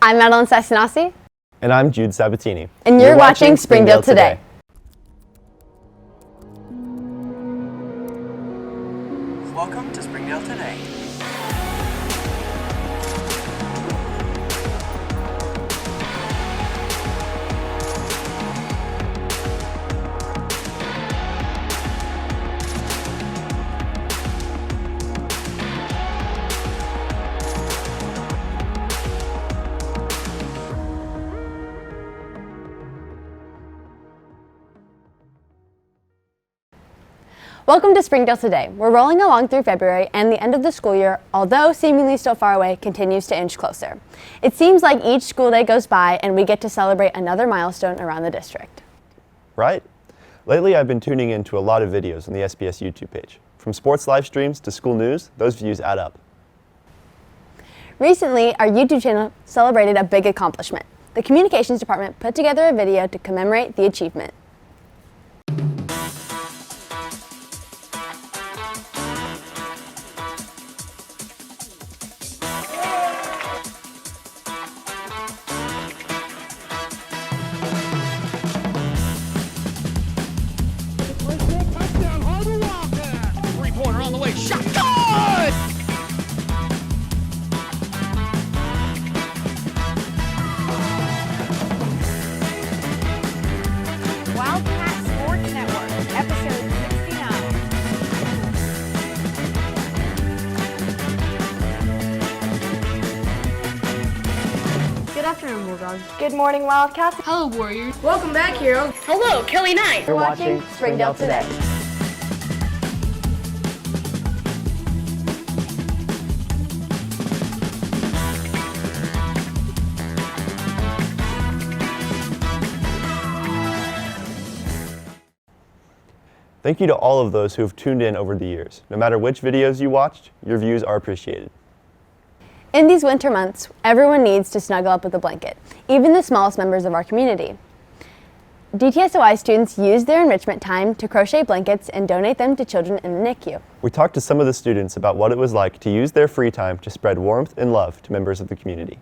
I'm Madeline Sassinassi. And I'm Jude Sabatini. And you're watching Springdale Today. Welcome to Springdale Today. Welcome to Springdale Today. We're rolling along through February, and the end of the school year, although seemingly still far away, continues to inch closer. It seems like each school day goes by and we get to celebrate another milestone around the district. Right? Lately, I've been tuning into a lot of videos on the SBS YouTube page. From sports live streams to school news, those views add up. Recently, our YouTube channel celebrated a big accomplishment. The communications department put together a video to commemorate the achievement. Three-pointer on the way, shot, good! Wildcat Sports Network, episode 69. Good afternoon, Bulldogs. Good morning, Wildcats. Hello, Warriors. Welcome back, heroes. Hello, Kelly Knight. You're watching Springdale Today. Thank you to all of those who have tuned in over the years. No matter which videos you watched, your views are appreciated. In these winter months, everyone needs to snuggle up with a blanket, even the smallest members of our community. DTSOI students use their enrichment time to crochet blankets and donate them to children in the NICU. We talked to some of the students about what it was like to use their free time to spread warmth and love to members of the community.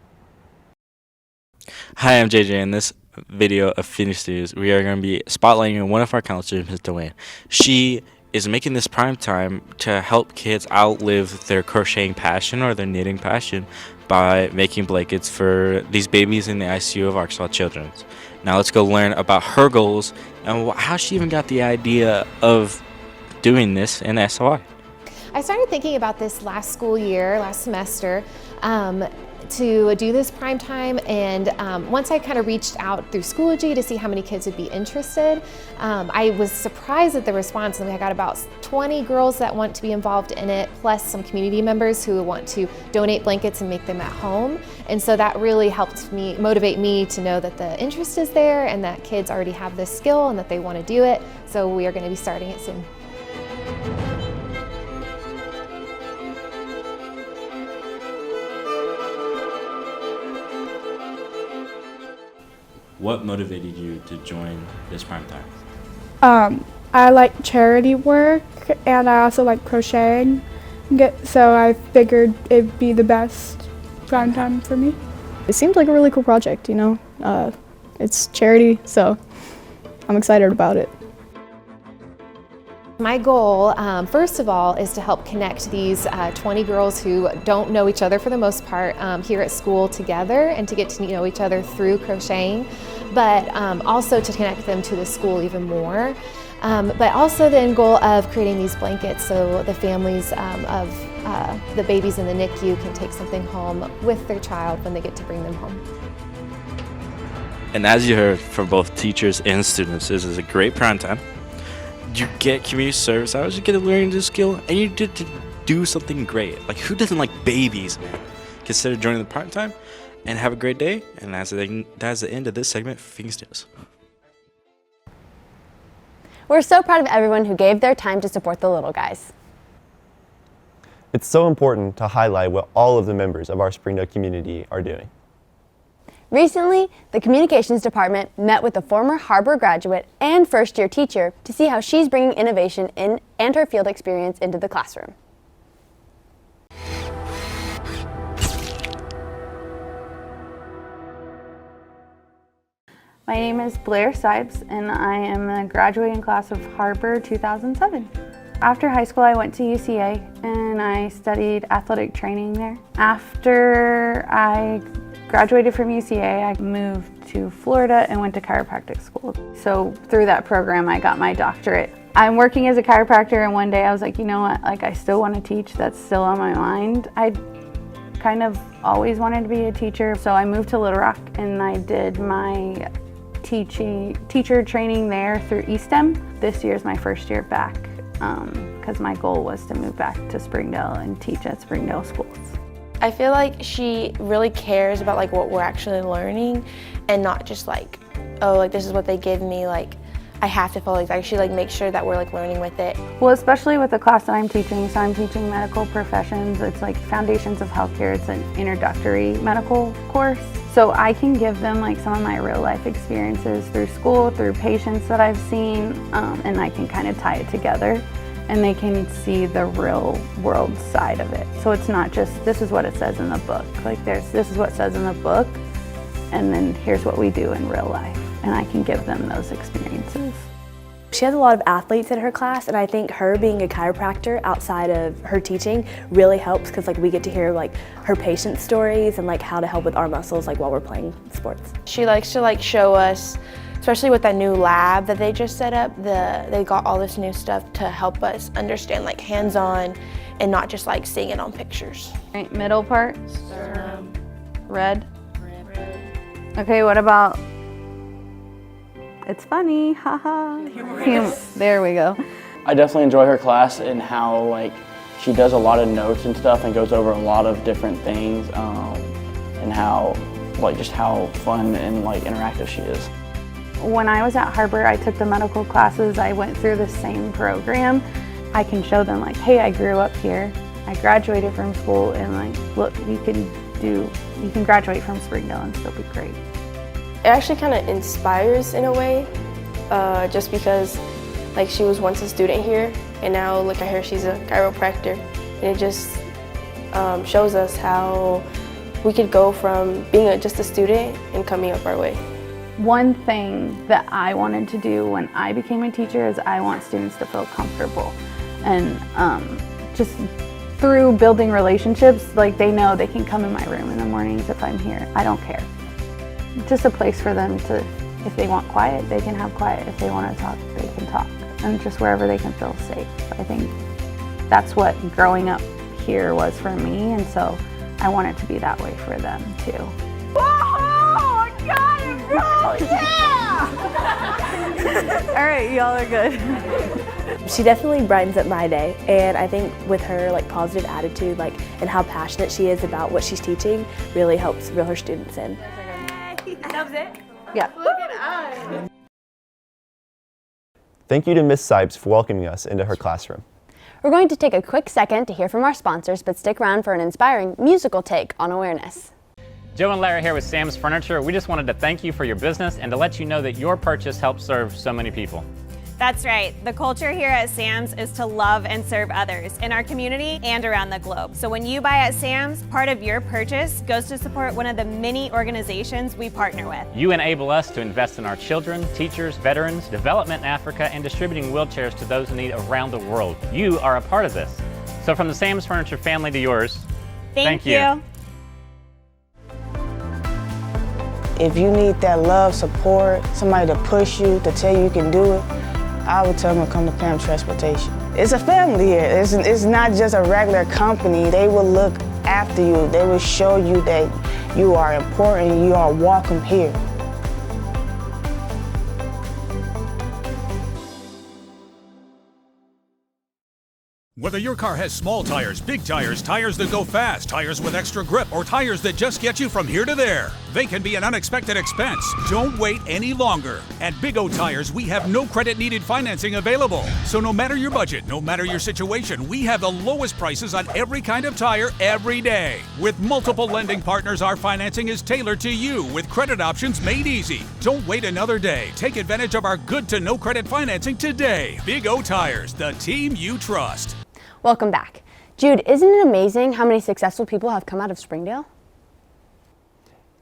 Hi, I'm JJ. In this video of Phoenix News, we are going to be spotlighting one of our counselors, Ms. Delaney. She is making this prime time to help kids outlive their crocheting passion or their knitting passion by making blankets for these babies in the ICU of Arkansas Children's. Now let's go learn about her goals and how she even got the idea of doing this in SOI. I started thinking about this last school year, last semester, to do this prime time, and once I kind of reached out through Schoology to see how many kids would be interested, I was surprised at the response, and I got about 20 girls that want to be involved in it, plus some community members who want to donate blankets and make them at home. And so that really helped me motivate me to know that the interest is there and that kids already have this skill and that they want to do it. So we are going to be starting it soon. What motivated you to join this prime time? I like charity work and I also like crocheting, so I figured it'd be the best prime time for me. It seemed like a really cool project, you know. It's charity, so I'm excited about it. My goal, first of all, is to help connect these 20 girls who don't know each other for the most part here at school together, and to get to know each other through crocheting, but also to connect them to the school even more. But also the end goal of creating these blankets so the families of the babies in the NICU can take something home with their child when they get to bring them home. And as you heard from both teachers and students, this is a great prime time. You get community service hours, you get to learn this skill, and you get to do something great. Like, who doesn't like babies, man? Consider joining the prime time and have a great day. And that's the end of this segment for Phoenix News. We're so proud of everyone who gave their time to support the little guys. It's so important to highlight what all of the members of our Springdale community are doing. Recently, the communications department met with a former HAR-BER graduate and first-year teacher to see how she's bringing innovation in and her field experience into the classroom. My name is Blair Sipes, and I am a graduating class of HAR-BER 2007. After high school, I went to UCA and I studied athletic training there. After I graduated from UCA, I moved to Florida and went to chiropractic school. So through that program, I got my doctorate. I'm working as a chiropractor, and one day I was like, you know what, like I still want to teach, that's still on my mind. I kind of always wanted to be a teacher, so I moved to Little Rock and I did my teacher training there through eSTEM. This year is my first year back because my goal was to move back to Springdale and teach at Springdale schools. I feel like she really cares about like what we're actually learning and not just like, oh, like this is what they give me, like I have to follow. Like she like makes sure that we're like learning with it. Well, especially with the class that I'm teaching, so I'm teaching medical professions. It's like Foundations of Healthcare. It's an introductory medical course. So I can give them like some of my real life experiences through school, through patients that I've seen, and I can kind of tie it together and they can see the real world side of it. So it's not just, this is what it says in the book. Like this is what it says in the book, and then here's what we do in real life. And I can give them those experiences. She has a lot of athletes in her class, and I think her being a chiropractor outside of her teaching really helps because like we get to hear like her patient stories and like how to help with our muscles like while we're playing sports. She likes to like show us, especially with that new lab that they just set up, they got all this new stuff to help us understand like hands-on and not just like seeing it on pictures. Right, middle part, red. Okay, what about, it's funny, haha. There we go. I definitely enjoy her class and how like she does a lot of notes and stuff and goes over a lot of different things and how like just how fun and like interactive she is. When I was at HAR-BER, I took the medical classes. I went through the same program. I can show them like, hey, I grew up here. I graduated from school, and like, look, you can graduate from Springdale and still be great. It actually kind of inspires in a way, just because like she was once a student here and now look at her, she's a chiropractor, and it just shows us how we could go from being just a student and coming up our way. One thing that I wanted to do when I became a teacher is I want students to feel comfortable, and just through building relationships, like they know they can come in my room in the mornings if I'm here. I don't care. Just a place for them to, if they want quiet, they can have quiet. If they want to talk, they can talk. And just wherever they can feel safe. I think that's what growing up here was for me, and so I want it to be that way for them too. Whoa! I got it, bro! Yeah! All right, y'all are good. She definitely brightens up my day, and I think with her like positive attitude like and how passionate she is about what she's teaching really helps reel her students in. That was it? Yeah. Look at us. Thank you to Ms. Sipes for welcoming us into her classroom. We're going to take a quick second to hear from our sponsors, but stick around for an inspiring musical take on awareness. Joe and Larry here with Sam's Furniture. We just wanted to thank you for your business and to let you know that your purchase helps serve so many people. That's right. The culture here at Sam's is to love and serve others in our community and around the globe. So when you buy at Sam's, part of your purchase goes to support one of the many organizations we partner with. You enable us to invest in our children, teachers, veterans, development in Africa, and distributing wheelchairs to those in need around the world. You are a part of this. So from the Sam's Furniture family to yours, thank you. If you need that love, support, somebody to push you, to tell you can do it, I would tell them to come to Pam Transportation. It's a family here. It's not just a regular company. They will look after you. They will show you that you are important, you are welcome here. Whether your car has small tires, big tires, tires that go fast, tires with extra grip, or tires that just get you from here to there, they can be an unexpected expense. Don't wait any longer. At Big O Tires, we have no credit needed financing available. So no matter your budget, no matter your situation, we have the lowest prices on every kind of tire every day. With multiple lending partners, our financing is tailored to you with credit options made easy. Don't wait another day. Take advantage of our good to no credit financing today. Big O Tires, the team you trust. Welcome back. Jude, isn't it amazing how many successful people have come out of Springdale?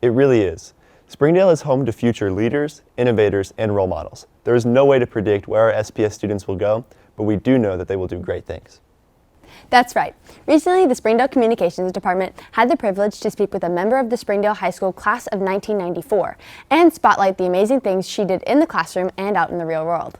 It really is. Springdale is home to future leaders, innovators, and role models. There is no way to predict where our SPS students will go, but we do know that they will do great things. That's right. Recently, the Springdale Communications Department had the privilege to speak with a member of the Springdale High School class of 1994 and spotlight the amazing things she did in the classroom and out in the real world.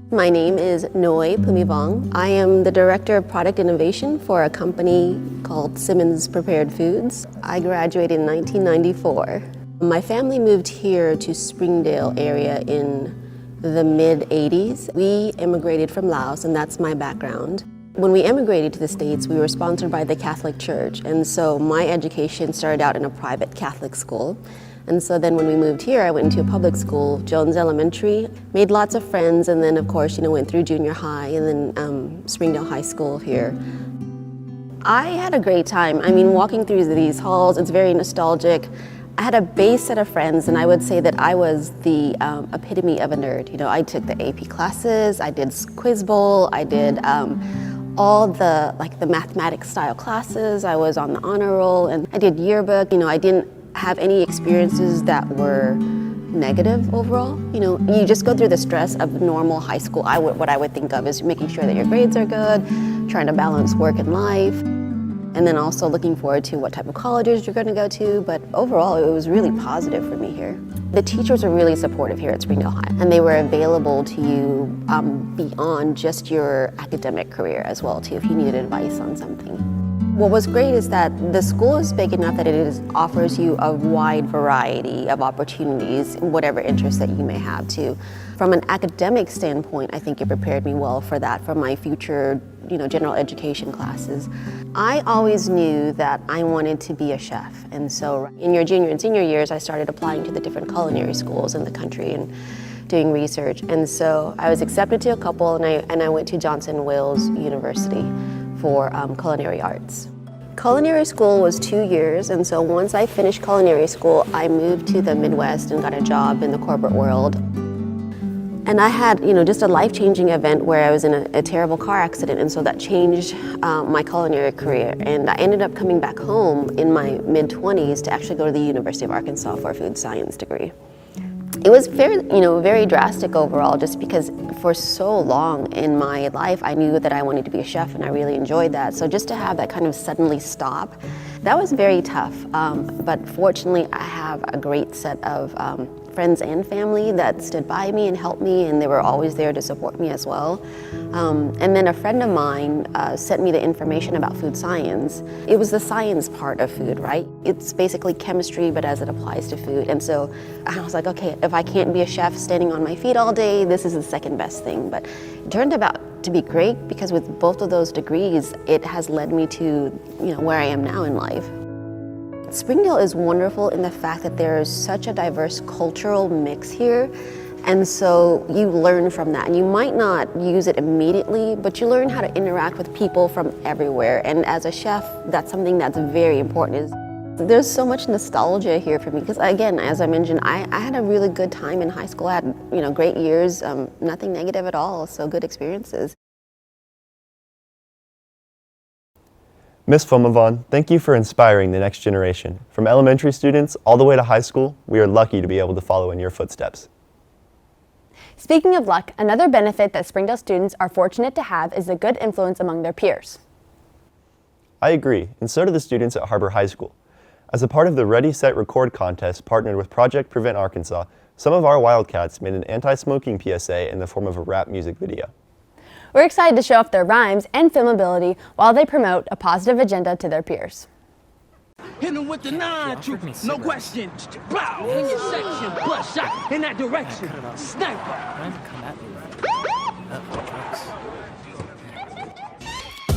My name is Noi Pumivong. I am the Director of Product Innovation for a company called Simmons Prepared Foods. I graduated in 1994. My family moved here to Springdale area in the mid-80s. We immigrated from Laos, and that's my background. When we immigrated to the States, we were sponsored by the Catholic Church, and so my education started out in a private Catholic school. And so then when we moved here, I went into a public school, Jones Elementary, made lots of friends, and then of course, went through junior high and then Springdale High School here. I had a great time. I mean, walking through these halls, it's very nostalgic. I had a base set of friends, and I would say that I was the epitome of a nerd. I took the AP classes, I did Quiz Bowl, I did all the mathematics style classes. I was on the honor roll, and I did yearbook. I didn't have any experiences that were negative overall. You just go through the stress of normal high school. What I would think of is making sure that your grades are good, trying to balance work and life, and then also looking forward to what type of colleges you're going to go to. But overall, it was really positive for me here. The teachers are really supportive here at Springdale High, and they were available to you beyond just your academic career as well, too, if you needed advice on something. What was great is that the school is big enough that it offers you a wide variety of opportunities, whatever interests that you may have too. From an academic standpoint, I think it prepared me well for that, for my future, general education classes. I always knew that I wanted to be a chef, and so in your junior and senior years, I started applying to the different culinary schools in the country and doing research. And so I was accepted to a couple, and I went to Johnson Wales University for culinary arts. Culinary school was 2 years, and so once I finished culinary school, I moved to the Midwest and got a job in the corporate world. And I had, just a life-changing event where I was in a terrible car accident, and so that changed my culinary career. And I ended up coming back home in my mid-20s to actually go to the University of Arkansas for a food science degree. It was very drastic overall, just because for so long in my life I knew that I wanted to be a chef, and I really enjoyed that. So just to have that kind of suddenly stop, that was very tough. But fortunately, I have a great set of friends and family that stood by me and helped me, and they were always there to support me as well. And then a friend of mine sent me the information about food science. It was the science part of food, right? It's basically chemistry, but as it applies to food. And so I was like, okay, if I can't be a chef standing on my feet all day, this is the second best thing. But it turned out to be great, because with both of those degrees, it has led me to where I am now in life. Springdale is wonderful in the fact that there is such a diverse cultural mix here, and so you learn from that. And you might not use it immediately, but you learn how to interact with people from everywhere. And as a chef, that's something that's very important. There's so much nostalgia here for me, because again, as I mentioned, I had a really good time in high school. I had great years, nothing negative at all, so good experiences. Ms. Fomavon, thank you for inspiring the next generation. From elementary students all the way to high school, we are lucky to be able to follow in your footsteps. Speaking of luck, another benefit that Springdale students are fortunate to have is the good influence among their peers. I agree, and so do the students at HAR-BER High School. As a part of the Ready, Set, Record contest partnered with Project Prevent Arkansas, some of our Wildcats made an anti-smoking PSA in the form of a rap music video. We're excited to show off their rhymes and filmability while they promote a positive agenda to their peers. Hit him with the 9 true, no question. Bow in your section, bloodshot in that direction. Sniper.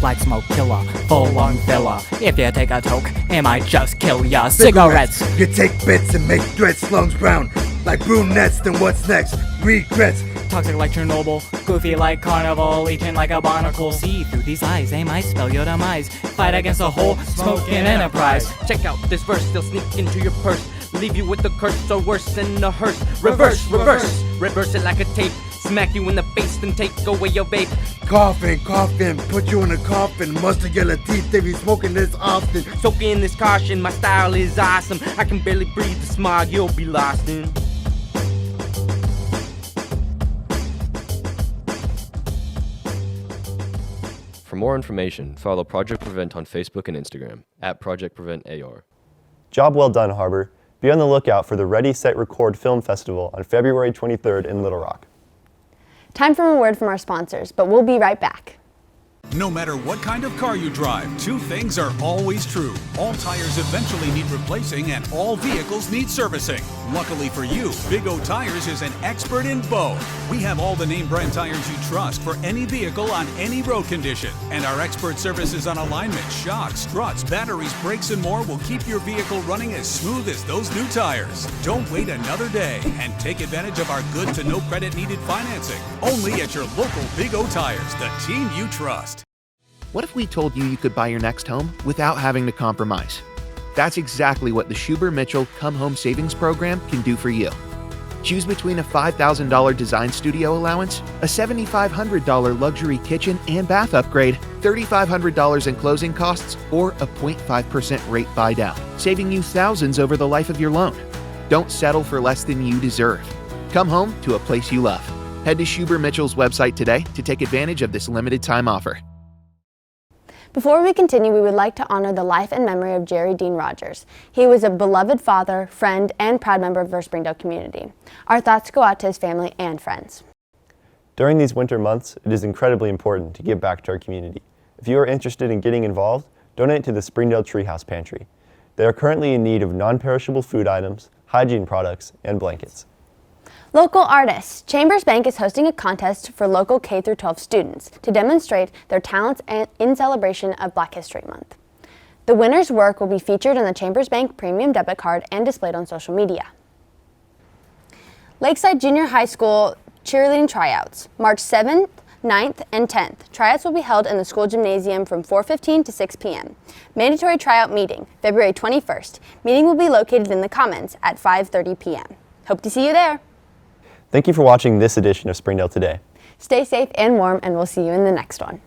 Like smoke killer, full-on filler. If you take a toke, it might just kill ya. Cigarettes. You take bits and make threats, lungs brown. Like brunettes, then what's next? Regrets. Toxic like Chernobyl, goofy like Carnival, leeching like a barnacle. See through these eyes, they might spell your demise. Fight against the whole smoking enterprise. Check out this verse, they'll sneak into your purse. Leave you with the curse or worse than a hearse. Reverse, reverse, reverse it like a tape. Smack you in the face, then take away your vape. Coughing, put you in a coffin. Mustard yellow teeth, they be smoking this often. Soak in this caution, my style is awesome. I can barely breathe the smog you'll be lost in. For more information, follow Project Prevent on Facebook and Instagram @ProjectPreventAR. Job well done, Har-BER. Be on the lookout for the Ready, Set, Record Film Festival on February 23rd in Little Rock. Time for a word from our sponsors, but we'll be right back. No matter what kind of car you drive, two things are always true. All tires eventually need replacing and all vehicles need servicing. Luckily for you, Big O Tires is an expert in both. We have all the name brand tires you trust for any vehicle on any road condition. And our expert services on alignment, shocks, struts, batteries, brakes, and more will keep your vehicle running as smooth as those new tires. Don't wait another day and take advantage of our good to no credit needed financing. Only at your local Big O Tires, the team you trust. What if we told you you could buy your next home without having to compromise? That's exactly what the Schuber-Mitchell Come Home Savings Program can do for you. Choose between a $5,000 design studio allowance, a $7,500 luxury kitchen and bath upgrade, $3,500 in closing costs, or a 0.5% rate buy down, saving you thousands over the life of your loan. Don't settle for less than you deserve. Come home to a place you love. Head to Schuber-Mitchell's website today to take advantage of this limited time offer. Before we continue, we would like to honor the life and memory of Jerry Dean Rogers. He was a beloved father, friend, and proud member of our Springdale community. Our thoughts go out to his family and friends. During these winter months, it is incredibly important to give back to our community. If you are interested in getting involved, donate to the Springdale Treehouse Pantry. They are currently in need of non-perishable food items, hygiene products, and blankets. Local artists. Chambers Bank is hosting a contest for local K-12 students to demonstrate their talents in celebration of Black History Month. The winner's work will be featured on the Chambers Bank Premium Debit Card and displayed on social media. Lakeside Junior High School cheerleading tryouts, March 7th, 9th, and 10th. Tryouts will be held in the school gymnasium from 4:15 to 6 p.m. Mandatory tryout meeting, February 21st. Meeting will be located in the Commons at 5:30 p.m. Hope to see you there. Thank you for watching this edition of Springdale Today. Stay safe and warm, and we'll see you in the next one.